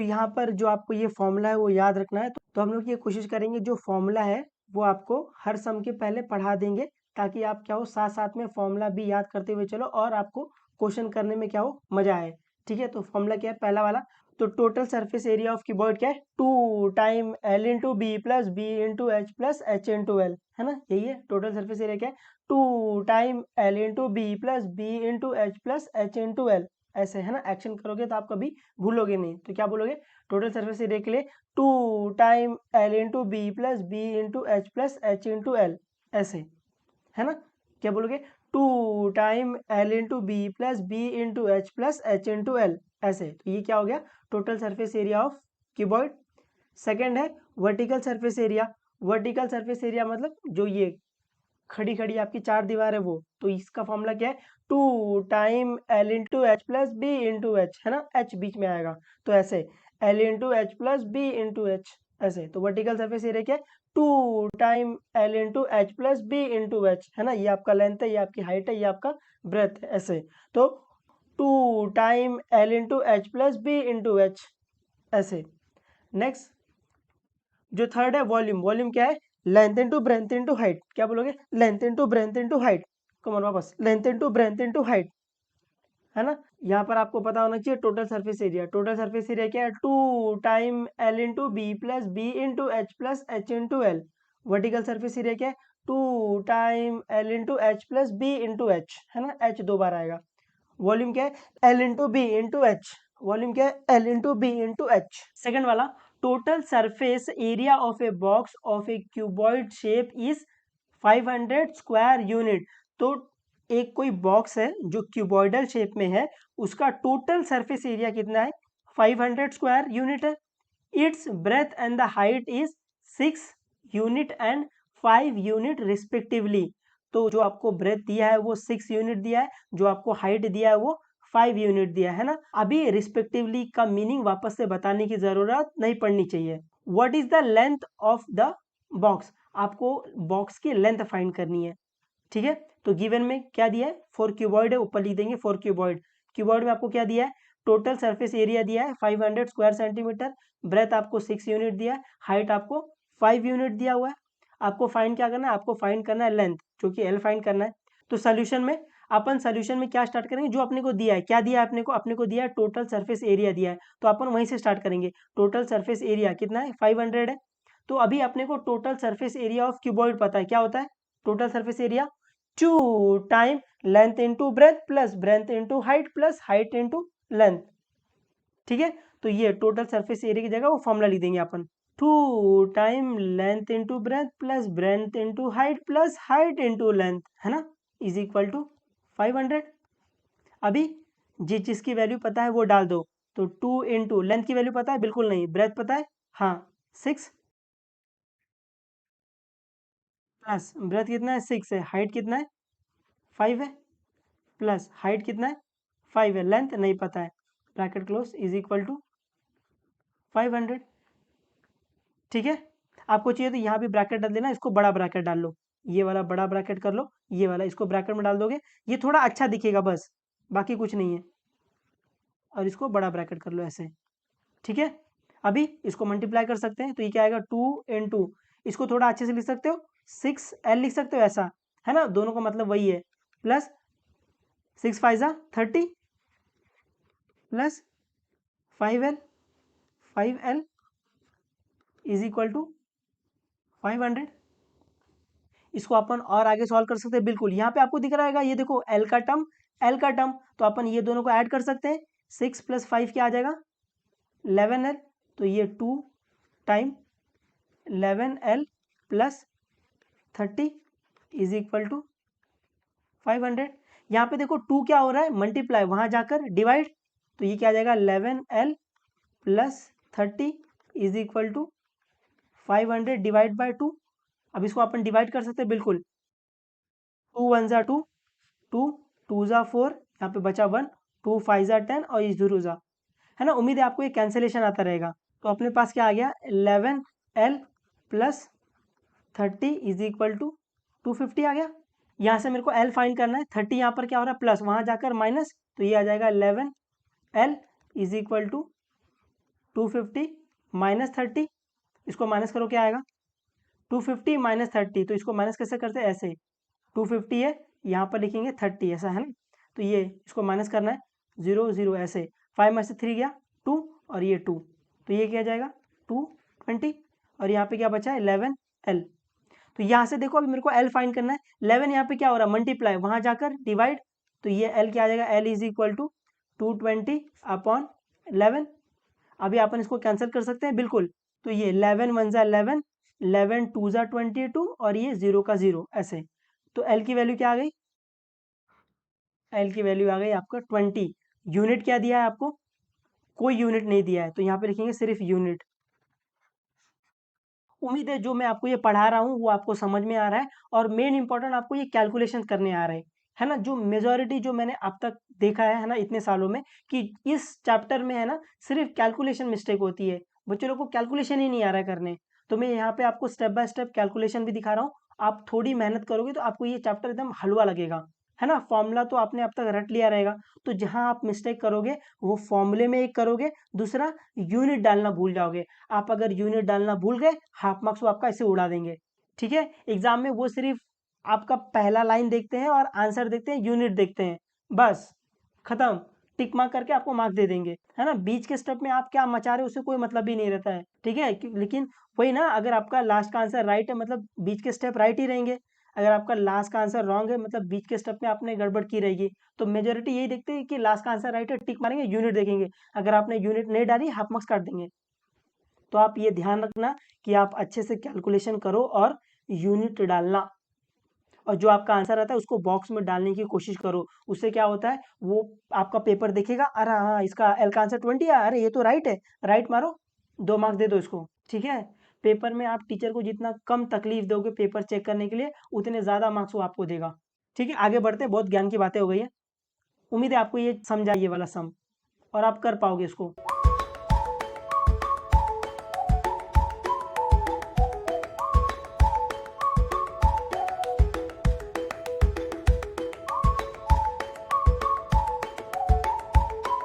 यहाँ पर जो आपको ये फॉर्मूला है वो याद रखना है। तो हम लोग ये कोशिश करेंगे जो फॉर्मूला है वो आपको हर सम के पहले पढ़ा देंगे, ताकि आप क्या हो साथ साथ में फॉर्मूला भी याद करते हुए चलो और आपको क्वेश्चन करने में क्या हो मजा आए। ठीक है, तो फॉर्मूला क्या है पहला वाला, तो total surface area of cuboid क्या है 2 time L into B plus B into H plus H into L, है ना, यही है टोटल सरफेस एरिया क्या है 2 time L into B plus B into H plus H into L, ऐसे है ना। एक्शन करोगे तो आप कभी भूलोगे नहीं, तो क्या बोलोगे टोटल सरफेस एरिया के लिए 2 time L into B plus B into H plus H into L, ऐसे है ना। क्या बोलोगे 2 time L into B plus B into H plus H into L, ऐसे। तो ये क्या हो गया total surface area of cuboid. Second है vertical surface area. Vertical surface area मतलब जो ये खड़ी खड़ी आपकी चार दीवार है वो, तो इसका फॉर्मूला क्या है 2 time L into H plus B into H, है ना, एच बीच में आएगा तो ऐसे L into H plus B into H, ऐसे। तो वर्टिकल सरफेस एरिया क्या है 2 time L into H plus B into H, है ना, ये आपका लेंथ है, ये आपकी हाइट है, ये आपका ब्रेथ है, ऐसे। तो 2 time L into H plus B into H, ऐसे। नेक्स्ट जो थर्ड है वॉल्यूम। वॉल्यूम क्या है length into breadth into height. क्या बोलोगे length into breadth into height, come on वापस length into breadth into height, है ना। यहाँ पर आपको पता होना चाहिए total surface area. Total surface area क्या है 2 time L into B plus B into H plus H into L. Vertical surface area क्या है 2 time L into H plus B into H, है ना, एच दो बार आएगा। वॉल्यूम क्या है L into B into H. Volume क्या है L into B into H. Second वाला total surface area of a box of a cuboid shape is 500 square unit. तो एक कोई बॉक्स है जो क्यूबॉइडल शेप में है, उसका टोटल सरफेस एरिया कितना है 500 स्क्वायर यूनिट है। It's breath and the height is 6 unit and 5 unit respectively. तो जो आपको ब्रेथ दिया है वो 6 यूनिट दिया है, जो आपको हाइट दिया है वो 5 यूनिट दिया है ना। अभी रिस्पेक्टिवली का मीनिंग वापस से बताने की जरूरत नहीं पड़नी चाहिए। What is the length of the box, आपको बॉक्स की लेंथ फाइंड करनी है। ठीक है, तो गिवन में क्या दिया है फॉर क्यूबॉइड है, ऊपर लिख देंगे फॉर क्यूबॉइड। क्यूबॉइड में आपको क्या दिया है टोटल सरफेस एरिया दिया है 500 स्क्वायर सेंटीमीटर, ब्रेथ आपको 6 यूनिट दिया है, हाइट आपको 5 यूनिट दिया हुआ है। आपको फाइंड क्या करना है, आपको फाइंड करना है लेंथ, जो कि एल फाइंड करना है। तो सोल्यूशन में अपन सोल्यूशन में क्या स्टार्ट करेंगे, जो अपने को दिया है, क्या दिया है अपने को दिया है टोटल सरफेस एरिया दिया है, तो अपन वहीं से स्टार्ट करेंगे। टोटल सरफेस एरिया कितना है 500 है। तो अभी अपने को total surface area of cuboid पता है, क्या होता है total surface area 2 time length into breadth plus breadth into height plus height into length. ठीक है, तो ये टोटल सरफेस एरिया की जगह वो फॉर्मूला लिख देंगे अपन 2 time length into breadth plus breadth into height plus height into length, है ना, इज इक्वल टू 500। अभी जिस चीज की वैल्यू पता है वो डाल दो। तो 2 इंटू लेंथ की वैल्यू पता है बिल्कुल नहीं, ब्रेथ पता है हाँ 6 प्लस ब्रेथ कितना है 6 है, हाइट कितना है 5 है, प्लस हाइट कितना है 5 है, लेंथ नहीं पता है, bracket close is equal to 500। ठीक है, आपको चाहिए तो यहाँ भी ब्रैकेट डाल देना, इसको बड़ा ब्रैकेट डाल लो, ये वाला बड़ा ब्रैकेट कर लो, ये वाला इसको ब्रैकेट में डाल दोगे, ये थोड़ा अच्छा दिखेगा बस, बाकी कुछ नहीं है। और इसको बड़ा ब्रैकेट कर लो ऐसे। ठीक है, अभी इसको मल्टीप्लाई कर सकते हैं, तो ये क्या आएगा 2 × इसको थोड़ा अच्छे से लिख सकते हो 6L लिख सकते हो ऐसा, है ना, दोनों का मतलब वही है, plus 6 5 30 plus 5L is equal to 500। इसको अपन और आगे सॉल्व कर सकते हैं, बिल्कुल यहाँ पे आपको दिख रहा है, ये देखो एल का टर्म, तो अपन ये दोनों को ऐड कर सकते हैं, 6 + 5 क्या आ जाएगा 11L, तो ये 2 time 11L plus 30 is equal to 500। यहाँ पे देखो 2 क्या हो रहा है मल्टीप्लाई, वहाँ जाकर डिवाइड, तो ये क्या आ जाएगा 11L plus 30 is equal to 500 divide by 2। अब इसको अपन डिवाइड कर सकते हैं बिल्कुल, 2 1 = 2, 2 2 = 4, यहाँ पे बचा 1, 2 5 = 10 और ये 0 ज़ा, है ना। उम्मीद है आपको ये कैंसिलेशन आता रहेगा। तो अपने पास क्या आ गया 11L plus 30 is equal to 250 आ गया। यहाँ से मेरे को L फाइंड करना है, 30 यहाँ पर क्या हो रहा है प्लस, वहाँ जाकर माइनस, तो ये आ जाएगा 11L is equal to 250 minus 30, इसको माइनस करो क्या आएगा 250 माइनस 30, तो इसको माइनस कैसे करते हैं ऐसे 250 है यहाँ पर लिखेंगे 30 ऐसा है ना, तो ये इसको माइनस करना है 0 0 ऐसे 5 में से 3 गया 2 और ये 2, तो ये क्या जाएगा 220 और यहाँ पे क्या बचा है 11L। तो यहाँ से देखो अभी मेरे को L फाइंड करना है, 11 यहाँ पे क्या हो रहा है मल्टीप्लाई, वहाँ जाकर डिवाइड, तो ये L क्या आ जाएगा L is equal to 220 upon 11। अभी अपन इसको कैंसिल कर सकते हैं बिल्कुल, तो ये 11 1 जा 11, 11 2 जा 22 और ये 0 का 0 ऐसे, तो L की वैल्यू क्या आ गई, L की वैल्यू आ गई आपका 20। यूनिट क्या दिया है आपको, कोई यूनिट नहीं दिया है, तो यहाँ पे लिखेंगे सिर्फ यूनिट। उम्मीद है जो मैं आपको ये पढ़ा रहा हूँ वो आपको समझ में आ रहा है, और मेन इंपॉर्टेंट आपको ये कैलकुलेशन करने आ रहे हैं, है ना। जो मेजॉरिटी जो मैंने अब तक देखा है ना इतने सालों में, कि इस चैप्टर में है ना सिर्फ कैलकुलेशन मिस्टेक होती है, बच्चों लोग को कैलकुलेशन ही नहीं आ रहा है करने। तो मैं यहाँ पे आपको स्टेप बाय स्टेप कैलकुलेशन भी दिखा रहा हूँ, आप थोड़ी मेहनत करोगे तो आपको ये चैप्टर एकदम हलवा लगेगा, है ना। फॉर्मूला तो आपने अब तक रट लिया रहेगा, तो जहाँ आप मिस्टेक करोगे वो फॉर्मूले में एक करोगे, दूसरा यूनिट डालना भूल जाओगे। आप अगर यूनिट डालना भूल गए, हाफ मार्क्स वो आपका ऐसे उड़ा देंगे, ठीक है। एग्जाम में वो सिर्फ आपका पहला लाइन देखते हैं और आंसर देखते हैं, यूनिट देखते हैं, बस खत्म, टिक मार्क करके आपको मार्क दे देंगे, है ना। बीच के स्टेप में आप क्या मचा रहे हो उससे कोई मतलब ही नहीं रहता है, ठीक है। लेकिन वही ना, अगर आपका लास्ट का आंसर राइट है मतलब बीच के स्टेप राइट ही रहेंगे, अगर आपका लास्ट का आंसर रॉन्ग है मतलब बीच के स्टेप में आपने गड़बड़ की रहेगी। तो मेजोरिटी यही देखते हैं कि लास्ट का आंसर राइट है, टिक मारेंगे, यूनिट देखेंगे, अगर आपने यूनिट नहीं डाली हाफ मार्क्स काट देंगे। तो आप ये ध्यान रखना कि आप अच्छे से कैलकुलेशन करो और यूनिट डालना, और जो आपका आंसर आता है उसको बॉक्स में डालने की कोशिश करो। उससे क्या होता है, वो आपका पेपर देखेगा, अरे हाँ इसका एल का आंसर 20 है, अरे ये तो राइट है, राइट मारो, 2 मार्क्स दे दो इसको, ठीक है। पेपर में आप टीचर को जितना कम तकलीफ दोगे पेपर चेक करने के लिए, उतने ज़्यादा मार्क्स वो आपको देगा, ठीक है। आगे बढ़ते हैं, बहुत ज्ञान की बातें हो गई है। उम्मीद है आपको ये समझा ये वाला सम, और आप कर पाओगे इसको।